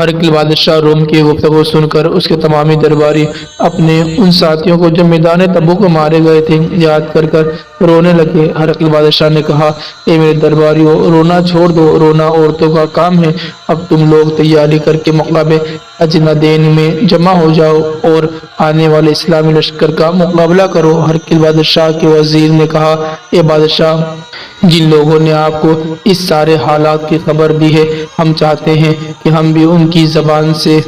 ہرقل بادشاہ روم کی گفتگو سن کر اس کے تمامی درباری اپنے ان ساتھیوں کو جو میدان تبوک میں مارے گئے تھے یاد کر کر رونے لگے۔ ہرقل بادشاہ نے کہا، اے میرے درباریوں، رونا چھوڑ دو، رونا عورتوں کا کام ہے۔ اب تم لوگ تیاری کر کے مقابلے اجنادین میں جمع ہو جاؤ اور آنے والے اسلامی لشکر کا مقابلہ کرو۔ ہرقل بادشاہ کے وزیر نے کہا، اے بادشاہ، جن لوگوں نے آپ کو اس سارے حالات کی خبر دی ہے، ہم چاہتے ہیں کہ ہم بھی ان کی زبان سے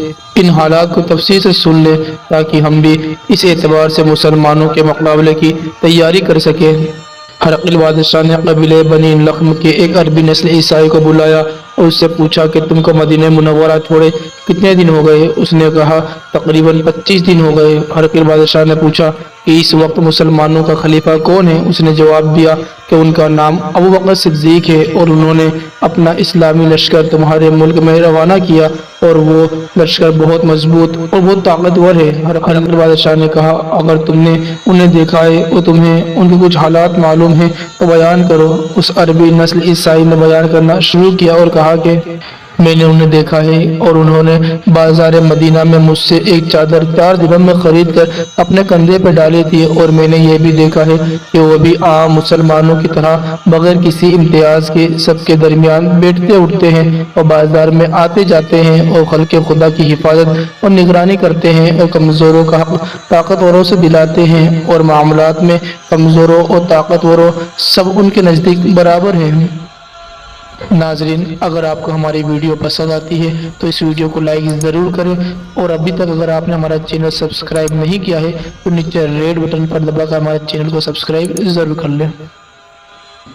ان حالات کو تفصیل سے سن لیں تاکہ ہم بھی اس اعتبار سے مسلمانوں کے مقابلے کی تیاری کر سکیں۔ ہرقل بادشاہ نے قبیلہ بنی لخم کے ایک عربی نسل عیسائی کو بلایا اور اس سے پوچھا کہ تم کو مدینہ منورہ چھوڑے کتنے دن ہو گئے؟ اس نے کہا، تقریباً 25 دن ہو گئے۔ ہرقل بادشاہ نے پوچھا کہ اس وقت مسلمانوں کا خلیفہ کون ہے؟ اس نے جواب دیا کہ ان کا نام ابو بکر صدیق ہے اور انہوں نے اپنا اسلامی لشکر تمہارے ملک میں روانہ کیا اور وہ لشکر بہت مضبوط اور بہت طاقتور ہے۔ ہرقل بادشاہ نے کہا، اگر تم نے انہیں دیکھا ہے اور تمہیں ان کے کچھ حالات معلوم ہیں تو بیان کرو۔ اس عربی نسل عیسائی نے بیان کرنا شروع کیا اور کہا کہ میں نے انہیں دیکھا ہے اور انہوں نے بازار مدینہ میں مجھ سے ایک چادر 4 درہم میں خرید کر اپنے کندھے پہ ڈالی تھی، اور میں نے یہ بھی دیکھا ہے کہ وہ بھی عام مسلمانوں کی طرح بغیر کسی امتیاز کے سب کے درمیان بیٹھتے اٹھتے ہیں اور بازار میں آتے جاتے ہیں اور خلق خدا کی حفاظت اور نگرانی کرتے ہیں اور کمزوروں کا حق طاقتوروں سے دلاتے ہیں، اور معاملات میں کمزوروں اور طاقتوروں سب ان کے نزدیک برابر ہیں۔ ناظرین، اگر آپ کو ہماری ویڈیو پسند آتی ہے تو اس ویڈیو کو لائک ضرور کریں، اور ابھی تک اگر آپ نے ہمارا چینل سبسکرائب نہیں کیا ہے تو نیچے ریڈ بٹن پر دبا کر ہمارے چینل کو سبسکرائب ضرور کر لیں۔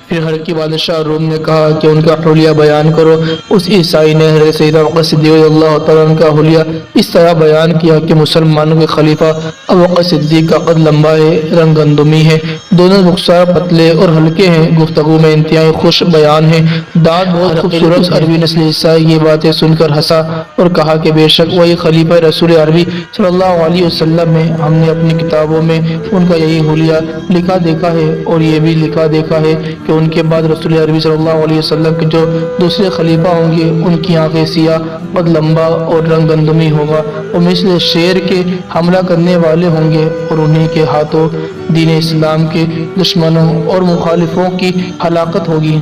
پھر ہرقل بادشاہ روم نے کہا کہ ان کا حلیہ بیان کرو۔ اس عیسائی نے حضرت سیدنا ابو بکر صدیق رضی اللہ تعالیٰ عنہ کا حلیہ اس طرح بیان کیا کہ مسلمانوں کے خلیفہ ابو بکر صدیق کا قد لمبا ہے، رنگ گندمی ہے، دونوں رخسار پتلے اور ہلکے ہیں، گفتگو میں انتہائی خوش بیان ہے، دانت بہت خوبصورت۔ اس عربی نسل عیسائی یہ باتیں سن کر ہنسا اور کہا کہ بے شک وہی خلیفہ رسول عربی صلی اللہ علیہ وسلم ہے، ہم نے اپنی کتابوں میں ان کا یہی حلیہ لکھا دیکھا ہے، اور یہ بھی لکھا دیکھا ہے کہ ان کے بعد رسول عربی صلی اللہ علیہ وسلم کے جو دوسرے خلیفہ ہوں گے ان کی آنکھیں سیاہ، قد لمبا اور رنگ گندمی ہوگا، اور مثل شیر کے حملہ کرنے والے ہوں گے، اور انہی کے ہاتھوں دین اسلام کے دشمنوں اور مخالفوں کی ہلاکت ہوگی۔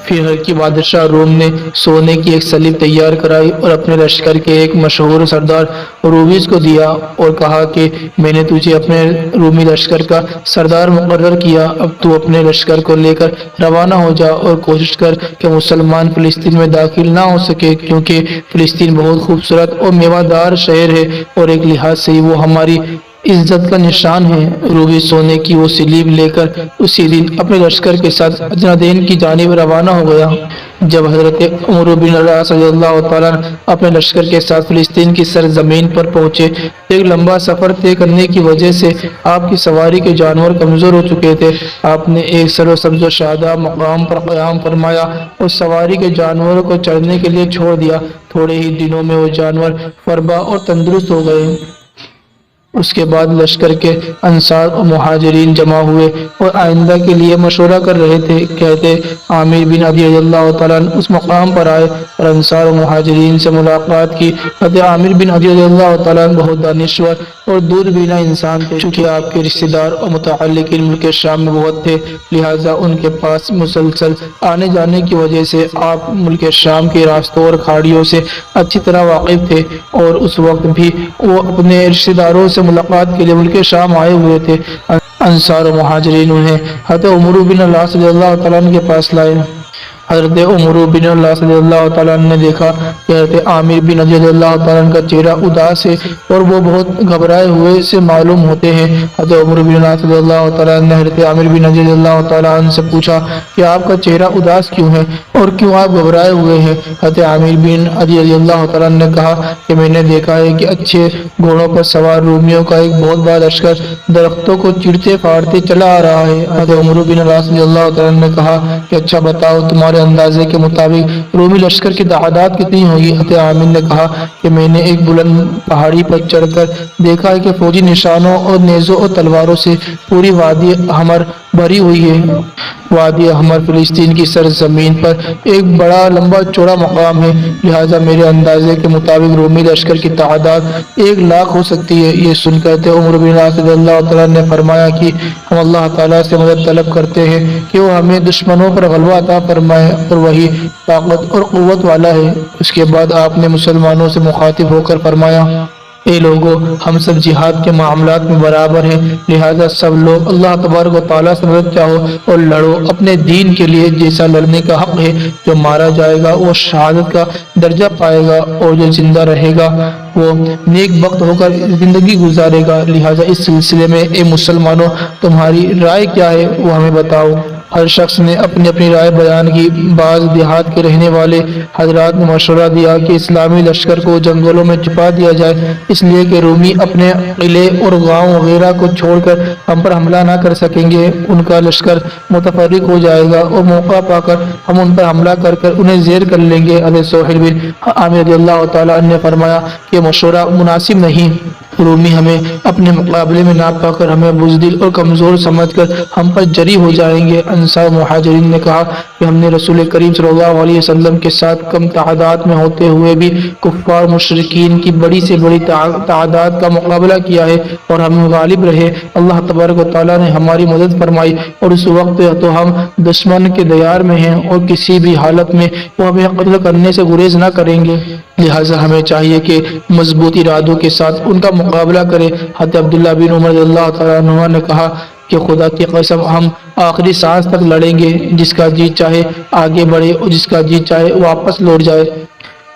پھر ہرقل بادشاہ روم نے سونے کی ایک سلیب تیار کرائی اور اپنے لشکر کے ایک مشہور سردار روبیز کو دیا اور کہا کہ میں نے تجھے اپنے رومی لشکر کا سردار مقرر کیا، اب تو اپنے لشکر کو لے کر روانہ ہو جا اور کوشش کر کہ مسلمان فلسطین میں داخل نہ ہو سکے، کیونکہ فلسطین بہت خوبصورت اور میوہ دار شہر ہے اور ایک لحاظ سے وہ ہماری عزت کا نشان ہے۔ روبی سونے کی وہ سلیب لے کر اسی دن اپنے لشکر کے ساتھ اجنادین کی جانب روانہ ہو گیا۔ جب حضرت عمرو بن العاص رضی اللہ تعالیٰ اپنے لشکر کے ساتھ فلسطین کی سرزمین پر پہنچے، ایک لمبا سفر طے کرنے کی وجہ سے آپ کی سواری کے جانور کمزور ہو چکے تھے۔ آپ نے ایک سر و سبز و شاداب مقام پر قیام فرمایا اور سواری کے جانوروں کو چرنے کے لیے چھوڑ دیا۔ تھوڑے ہی دنوں میں وہ جانور فربا اور تندرست ہو گئے۔ اس کے بعد لشکر کے انصار اور مہاجرین جمع ہوئے اور آئندہ کے لیے مشورہ کر رہے تھے۔ کہتے عامر بن عدی رضی اللہ تعالیٰ عنہ اس مقام پر آئے اور انصار و مہاجرین سے ملاقات کی۔ حضرت عامر بن عدی رضی اللہ تعالیٰ عنہ بہت دانشور اور دور بینہ انسان تھے، چونکہ آپ کے رشتہ دار اور متعلقین ملک شام میں بہت تھے، لہٰذا ان کے پاس مسلسل آنے جانے کی وجہ سے آپ ملک شام کے راستوں اور کھاڑیوں سے اچھی طرح واقف تھے، اور اس وقت بھی وہ اپنے رشتہ داروں سے ملاقات کے لیے ملک شام آئے ہوئے تھے۔ انصار و مہاجرین انہیں حضرت عمرو بن العاص رضی اللہ تعالیٰ عنہ کے پاس لائے۔ حضرت عمرو بن العاص رضی اللہ تعالیٰ عنہ نے دیکھا کہ حضرت عامر بن عدی رضی اللہ تعالیٰ عنہ کا چہرہ اداس ہے اور وہ بہت گھبرائے ہوئے سے معلوم ہوتے ہیں۔ حضرت عمرو بن العاص رضی اللہ تعالیٰ عنہ نے حضرت عامر بن عدی رضی اللہ تعالیٰ عنہ سے پوچھا کہ آپ کا چہرہ اداس کیوں ہے اور کیوں آپ گھبرائے ہوئے ہیں؟ حضرت عامر بن عدی رضی اللہ تعالیٰ عنہ نے کہا کہ میں نے دیکھا ہے کہ اچھے گھوڑوں پر سوار رومیوں کا ایک بہت بڑا لشکر درختوں کو چیرتے پھاڑتے چلا آ رہا ہے۔ حضرت عمرو بن العاص رضی اللہ تعالیٰ عنہ نے کہا کہ اچھا بتاؤ، تمہارے تمہارے اندازے کے مطابق رومی لشکر کی تعداد کتنی ہوگی؟ حضرت عامر نے کہا کہ میں نے ایک بلند پہاڑی پر چڑھ کر دیکھا ہے کہ فوجی نشانوں اور نیزوں اور تلواروں سے پوری وادی حمر بھری ہوئی ہے۔ وادی حمر فلسطین کی سرزمین پر ایک بڑا لمبا چوڑا مقام ہے، لہٰذا میرے اندازے کے مطابق رومی لشکر کی تعداد 1,00,000 ہو سکتی ہے۔ یہ سن کر عمر بن العاص رضی اللہ تعالیٰ نے فرمایا کہ ہم اللہ تعالیٰ سے مدد طلب کرتے ہیں کہ وہ ہمیں دشمنوں پر غلبہ عطا فرمائے، اور وہی طاقت اور قوت والا ہے۔ اس کے بعد آپ نے مسلمانوں سے مخاطب ہو کر فرمایا، اے لوگو، ہم سب جہاد کے معاملات میں برابر ہیں، لہذا سب لوگ اللہ تبارک و تعالیٰ سے مدد چاہو اور لڑو اپنے دین کے لیے۔ جیسا لڑنے کا حق ہے، جو مارا جائے گا وہ شہادت کا درجہ پائے گا، اور جو زندہ رہے گا وہ نیک بخت ہو کر زندگی گزارے گا۔ لہذا اس سلسلے میں اے مسلمانوں، تمہاری رائے کیا ہے وہ ہمیں بتاؤ۔ ہر شخص نے اپنی اپنی رائے بیان کی۔ بعض دیہات کے رہنے والے حضرات نے مشورہ دیا کہ اسلامی لشکر کو جنگلوں میں چھپا دیا جائے، اس لیے کہ رومی اپنے قلعے اور گاؤں وغیرہ کو چھوڑ کر ہم پر حملہ نہ کر سکیں گے۔ ان کا لشکر متفرق ہو جائے گا اور موقع پا کر ہم ان پر حملہ کر انہیں زیر کر لیں گے۔ حضرت سہیل بن عامر رضی اللہ تعالیٰ عنہ نے فرمایا کہ مشورہ مناسب نہیں۔ رومی ہمیں اپنے مقابلے میں نہ پا کر ہمیں بزدل اور کمزور سمجھ کر ہم پر جری ہو جائیں گے۔ انصار مہاجرین نے کہا کہ ہم نے رسول کریم صلی اللہ علیہ وسلم کے ساتھ کم تعداد میں ہوتے ہوئے بھی کفار مشرکین کی بڑی سے بڑی تعداد کا مقابلہ کیا ہے اور ہم غالب رہے۔ اللہ تبارک و تعالیٰ نے ہماری مدد فرمائی، اور اس وقت تو ہم دشمن کے دیار میں ہیں اور کسی بھی حالت میں وہ ہمیں قتل کرنے سے گریز نہ کریں گے، لہٰذا ہمیں چاہیے کہ مضبوط ارادوں کے ساتھ ان کا مقابلہ کرے۔ حضرت عبداللہ بن عمر رضی اللہ تعالیٰ عنہ نے کہا کہ خدا کی قسم ہم آخری سانس تک لڑیں گے، جس کا جی چاہے آگے بڑھے اور جس کا جی چاہے واپس لوٹ جائے۔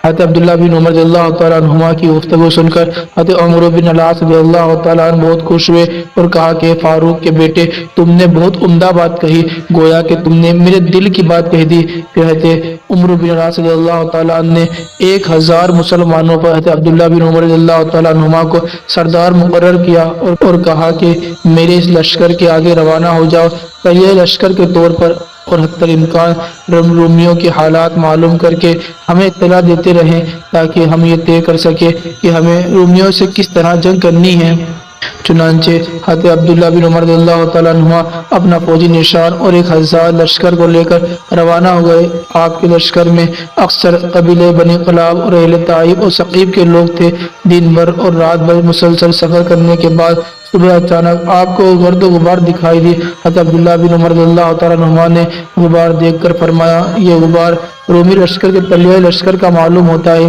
حضرت عبداللہ بن عمر رضی اللہ تعالیٰ عنہما کی گفتگو سن کر حضرت عمر بن العاص رضی اللہ تعالیٰ عنہ بہت خوش ہوئے اور کہا کہ فاروق کے بیٹے، تم نے بہت عمدہ بات کہی، گویا کہ تم نے میرے دل کی بات کہہ دی۔ پھر حضرت عمر بن العاص رضی اللہ تعالیٰ عنہ نے 1,000 مسلمانوں پر حضرت عبداللہ بن عمر رضی اللہ تعالیٰ عنہما کو سردار مقرر کیا اور کہا کہ میرے اس لشکر کے آگے روانہ ہو جاؤ، پہلے لشکر کے طور پر، اور حتی الامکان رومیوں کے حالات معلوم کر کے ہمیں اطلاع دیتے رہیں تاکہ ہم یہ طے کر سکیں کہ ہمیں رومیوں سے کس طرح جنگ کرنی ہے۔ چنانچہ حضرت عبداللہ بن عمر رضی اللہ تعالیٰ عنہ اپنا فوجی نشان اور 1,000 لشکر کو لے کر روانہ ہو گئے۔ آپ کے لشکر میں اکثر قبیلے بنی قلاب اور اہل طائف اور ثقیف کے لوگ تھے۔ دن بھر اور رات بھر مسلسل سفر کرنے کے بعد صبح اچانک آپ کو گرد و غبار دکھائی دی۔ حضرت عبداللہ بن عمر رضی اللہ تعالیٰ عنہ نے غبار دیکھ کر فرمایا، یہ غبار رومی لشکر کے تلیہ لشکر کا معلوم ہوتا ہے۔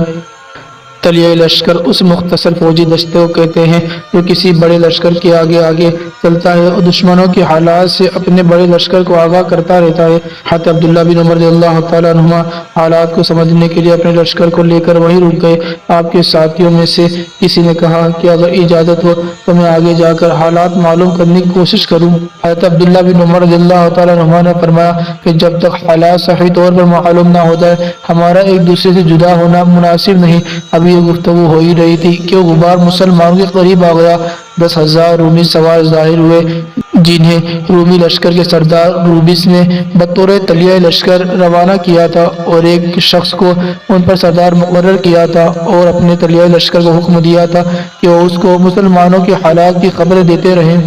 تلیہ لشکر اس مختصر فوجی دستے کو کہتے ہیں جو کسی بڑے لشکر کے آگے آگے چلتا ہے اور دشمنوں کے حالات سے اپنے بڑے لشکر کو آگاہ کرتا رہتا ہے۔ حضرت عبداللہ بن عمر رضی اللہ تعالیٰ عنہ حالات کو سمجھنے کے لیے اپنے لشکر کو لے کر وہیں رک گئے۔ آپ کے ساتھیوں میں سے کسی نے کہا کہ اگر اجازت ہو تو میں آگے جا کر حالات معلوم کرنے کی کوشش کروں۔ حضرت عبداللہ بن عمر رضی اللہ تعالیٰ عنہ نے فرمایا کہ جب تک حالات صحیح طور پر معلوم نہ ہو جائے ہمارا ایک دوسرے سے جدا ہونا مناسب نہیں۔ ابھی یہ گفتگو ہو ہی رہی تھی کہ غبار مسلمانوں کے قریب آ گیا۔ 10,000 رومی سوار ظاہر ہوئے جنہیں رومی لشکر کے سردار روبیس نے بطور تلیہ لشکر روانہ کیا تھا، اور ایک شخص کو ان پر سردار مقرر کیا تھا اور اپنے تلیہ لشکر کو حکم دیا تھا کہ وہ اس کو مسلمانوں کے حالات کی خبریں دیتے رہیں۔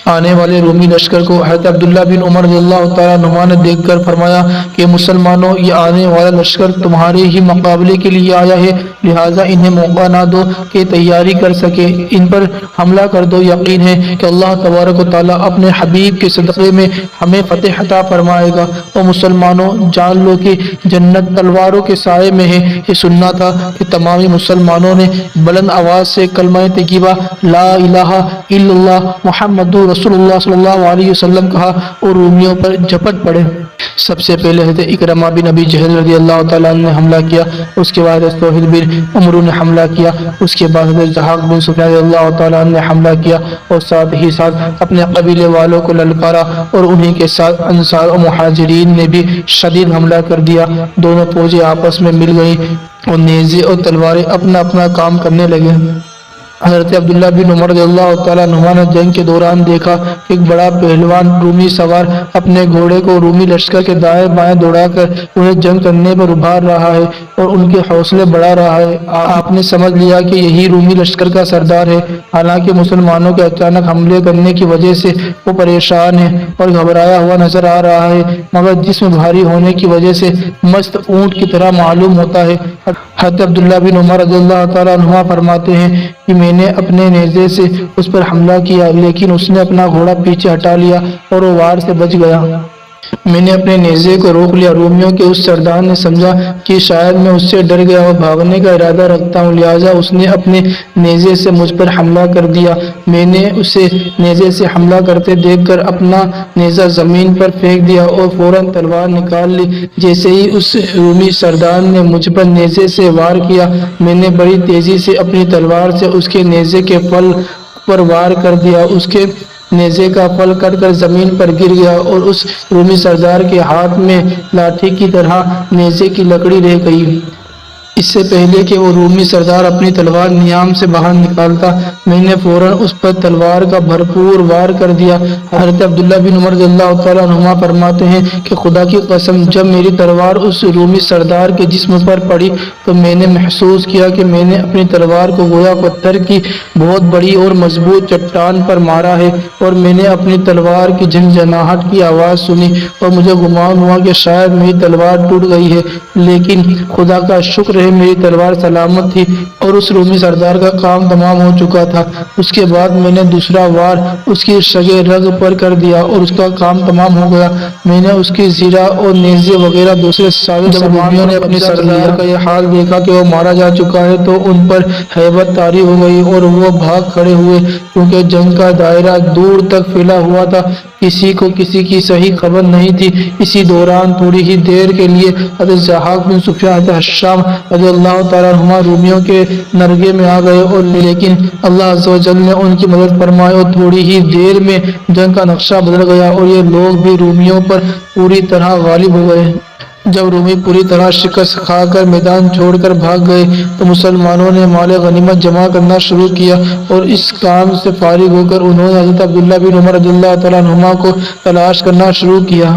آنے والے رومی لشکر کو حضرت عبداللہ بن عمر رضی اللہ تعالیٰ عنہ نے دیکھ کر فرمایا کہ مسلمانوں، یہ آنے والا لشکر تمہارے ہی مقابلے کے لیے آیا ہے، لہٰذا انہیں موقع نہ دو کہ تیاری کر سکے، ان پر حملہ کر دو۔ یقین ہے کہ اللہ تبارک و تعالیٰ اپنے حبیب کے صدقے میں ہمیں فتح عطا فرمائے گا۔ اور مسلمانوں، جان لو کہ جنت تلواروں کے سائے میں ہے۔ یہ سننا تھا کہ تمامی مسلمانوں نے بلند آواز سے کلمہ طیبہ لا الہ الا اللہ محمد رسول اللہ صلی اللہ علیہ وسلم کہا اور رومیوں پر جھپٹ پڑے۔ سب سے پہلے حضرت اکرمہ بن ابی جہل رضی اللہ تعالیٰ عنہ نے حملہ کیا، اس کے بعد حضرت سہیل بن عمر نے حملہ کیا، اس کے بعد حضرت ضحاک بن سفیان رضی اللہ تعالیٰ عنہ نے حملہ کیا اور ساتھ ہی ساتھ اپنے قبیلے والوں کو للکارا، اور انہی کے ساتھ انصار اور مہاجرین نے بھی شدید حملہ کر دیا۔ دونوں فوجیں آپس میں مل گئیں اور نیزے اور تلواریں اپنا اپنا کام کرنے لگے۔ حضرت عبداللہ بن عمر رضی اللہ تعالیٰ عنہ نے جنگ کے دوران دیکھا کہ ایک بڑا پہلوان رومی سوار اپنے گھوڑے کو رومی لشکر کے دائیں بائیں دوڑا کر انہیں جنگ کرنے پر ابھار رہا ہے اور ان کے حوصلے بڑھا رہا ہے۔ آپ نے سمجھ لیا کہ یہی رومی لشکر کا سردار ہے۔ حالانکہ مسلمانوں کے اچانک حملے کرنے کی وجہ سے وہ پریشان ہے اور گھبرایا ہوا نظر آ رہا ہے، مگر جسم بھاری ہونے کی وجہ سے مست اونٹ کی طرح معلوم ہوتا ہے۔ حضرت عبداللہ بن عمر رضی اللہ تعالیٰ عنہ فرماتے ہیں کہ میں نے اپنے نیزے سے اس پر حملہ کیا، لیکن اس نے اپنا گھوڑا پیچھے ہٹا لیا اور وہ وار سے بچ گیا۔ میں نے اپنے نیزے کو روک لیا۔ رومیوں کے اس سردار نے سمجھا کہ شاید میں اس سے ڈر گیا اور بھاگنے کا ارادہ رکھتا ہوں، لہٰذا اس نے اپنے نیزے سے مجھ پر حملہ کر دیا۔ میں نے اسے نیزے سے حملہ کرتے دیکھ کر اپنا نیزہ زمین پر پھینک دیا اور فوراً تلوار نکال لی۔ جیسے ہی اس رومی سردار نے مجھ پر نیزے سے وار کیا، میں نے بڑی تیزی سے اپنی تلوار سے اس کے نیزے کے فل پر وار کر دیا۔ اس کے نیزے کا فل کٹ کر زمین پر گر گیا اور اس رومی سردار کے ہاتھ میں لاٹھی کی طرح نیزے کی لکڑی رہ گئی۔ اس سے پہلے کہ وہ رومی سردار اپنی تلوار نیام سے باہر نکالتا، میں نے فوراً اس پر تلوار کا بھرپور وار کر دیا۔ حضرت عبداللہ بن عمر رضی اللہ تعالیٰ عنہ فرماتے ہیں کہ خدا کی قسم، جب میری تلوار اس رومی سردار کے جسم پر پڑی تو میں نے محسوس کیا کہ میں نے اپنی تلوار کو گویا پتھر کی بہت بڑی اور مضبوط چٹان پر مارا ہے، اور میں نے اپنی تلوار کی جھنجھناہٹ کی آواز سنی اور مجھے گمان ہوا کہ شاید میری تلوار ٹوٹ گئی ہے، لیکن خدا کا شکر ہے میری تلوار سلامت تھی اور اس رومی سردار کا کام تمام ہو چکا تھا۔ اس کے بعد میں نے دوسرا وار اس کی شگے رگ پر کر دیا اور اس کا کام تمام ہو گیا۔ میں نے اس کی زیرہ اور نیزے وغیرہ دوسرے سازش رومیوں نے اپنی سردار کا یہ حال دیکھا کہ وہ مارا جا چکا ہے تو ان پر ہیبت طاری ہو گئی اور وہ بھاگ کھڑے ہوئے، کیونکہ جنگ کا دائرہ دور تک پھیلا ہوا تھا، کسی کو کسی کی صحیح خبر نہیں تھی۔ اسی دوران تھوڑی ہی دیر کے لیے حضرت ضحاک بن سفیان حضرت حشام رضی اللہ تعالیٰ عنہ رومیوں کے نرغے میں آ گئے، اور لیکن اللہ عز و جل نے ان کی مدد فرمائی اور تھوڑی ہی دیر میں جنگ کا نقشہ بدل گیا اور یہ لوگ بھی رومیوں پر پوری طرح غالب ہو گئے۔ جب رومی پوری طرح شکست کھا کر میدان چھوڑ کر بھاگ گئے تو مسلمانوں نے مال غنیمت جمع کرنا شروع کیا، اور اس کام سے فارغ ہو کر انہوں نے حضرت عبداللہ بن عمر رضی اللہ تعالیٰ عنہ کو تلاش کرنا شروع کیا۔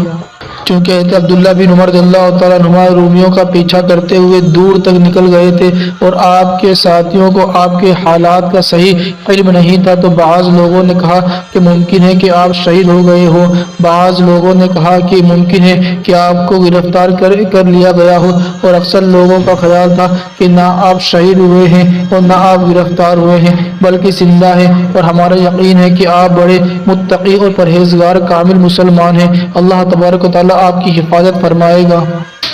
چونکہ حضرت عبداللہ بن عمر رضی اللہ تعالیٰ عنہ رومیوں کا پیچھا کرتے ہوئے دور تک نکل گئے تھے اور آپ کے ساتھیوں کو آپ کے حالات کا صحیح علم نہیں تھا، تو بعض لوگوں نے کہا کہ ممکن ہے کہ آپ شہید ہو گئے ہو، بعض لوگوں نے کہا کہ ممکن ہے کہ آپ کو گرفتار کر لیا گیا ہو، اور اکثر لوگوں کا خیال تھا کہ نہ آپ شہید ہوئے ہیں اور نہ آپ گرفتار ہوئے ہیں بلکہ زندہ ہیں، اور ہمارا یقین ہے کہ آپ بڑے متقی اور پرہیزگار کامل مسلمان ہیں۔ اللہ تبارک و تعالیٰ آپ کی حفاظت فرمائے گا۔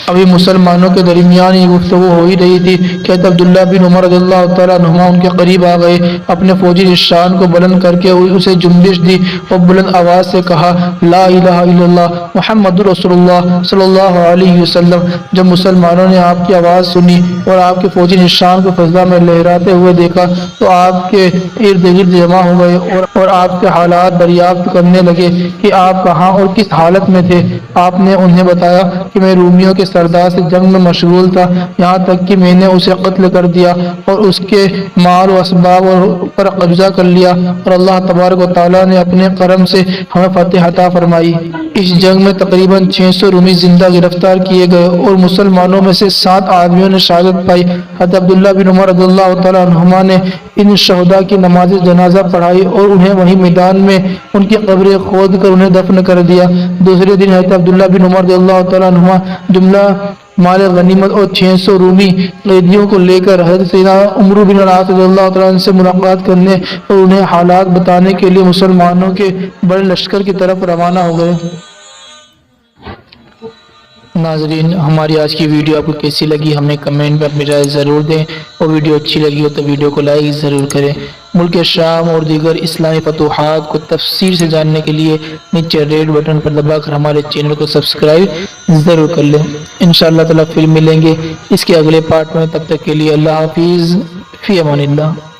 ابھی مسلمانوں کے درمیان یہ گفتگو ہو ہی رہی تھی کہ عبداللہ بن عمر رضی اللہ تعالیٰ عنہ ان کے قریب آ گئے، اپنے فوجی نشان کو بلند کر کے اسے جنبش دی اور بلند آواز سے کہا، لا الہ الا اللہ محمد رسول اللہ صلی اللہ علیہ وسلم۔ جب مسلمانوں نے آپ کی آواز سنی اور آپ کے فوجی نشان کو فضا میں لہراتے ہوئے دیکھا تو آپ کے ارد گرد جمع ہو گئے اور آپ کے حالات دریافت کرنے لگے کہ آپ کہاں اور کس حالت میں تھے۔ آپ نے انہیں بتایا کہ میں رومیوں کے سردار سے جنگ میں مشغول تھا، یہاں تک کہ میں نے اسے قتل کر دیا اور اس کے مال و اسباب پر قبضہ کر لیا، اور اللہ تبارک و تعالیٰ نے اپنے کرم سے ہمیں فتح عطا فرمائی۔ اس جنگ میں تقریباً 600 رومی زندہ گرفتار کیے گئے اور مسلمانوں میں سے 7 آدمیوں نے شہادت پائی۔ حضرت عبداللہ بن عمر رضی اللہ تعالیٰ عنہما نے ان شہداء کی نماز جنازہ پڑھائی اور انہیں وہی میدان میں ان کی قبریں کھود کر انہیں دفن کر دیا۔ دوسرے دن حضرت عبداللہ بن عمر رضی اللہ تعالیٰ عنہما جملہ مال غنیمت اور 600 رومی قیدیوں کو لے کر حضرت سیدنا عمرو بن العاص رضی اللہ تعالیٰ عنہ سے ملاقات کرنے اور انہیں حالات بتانے کے لیے مسلمانوں کے بڑے لشکر کی طرف روانہ ہو گئے۔ ناظرین، ہماری آج کی ویڈیو آپ کو کیسی لگی ہمیں کمنٹ میں اپنی رائے ضرور دیں، اور ویڈیو اچھی لگی ہو تو ویڈیو کو لائک ضرور کریں۔ ملک شام اور دیگر اسلامی فتوحات کو تفصیل سے جاننے کے لیے نیچے ریڈ بٹن پر دبا کر ہمارے چینل کو سبسکرائب ضرور کر لیں۔ انشاءاللہ تعالیٰ پھر ملیں گے اس کے اگلے پارٹ میں، تب تک کے لیے اللہ حافظ، فی امان اللہ۔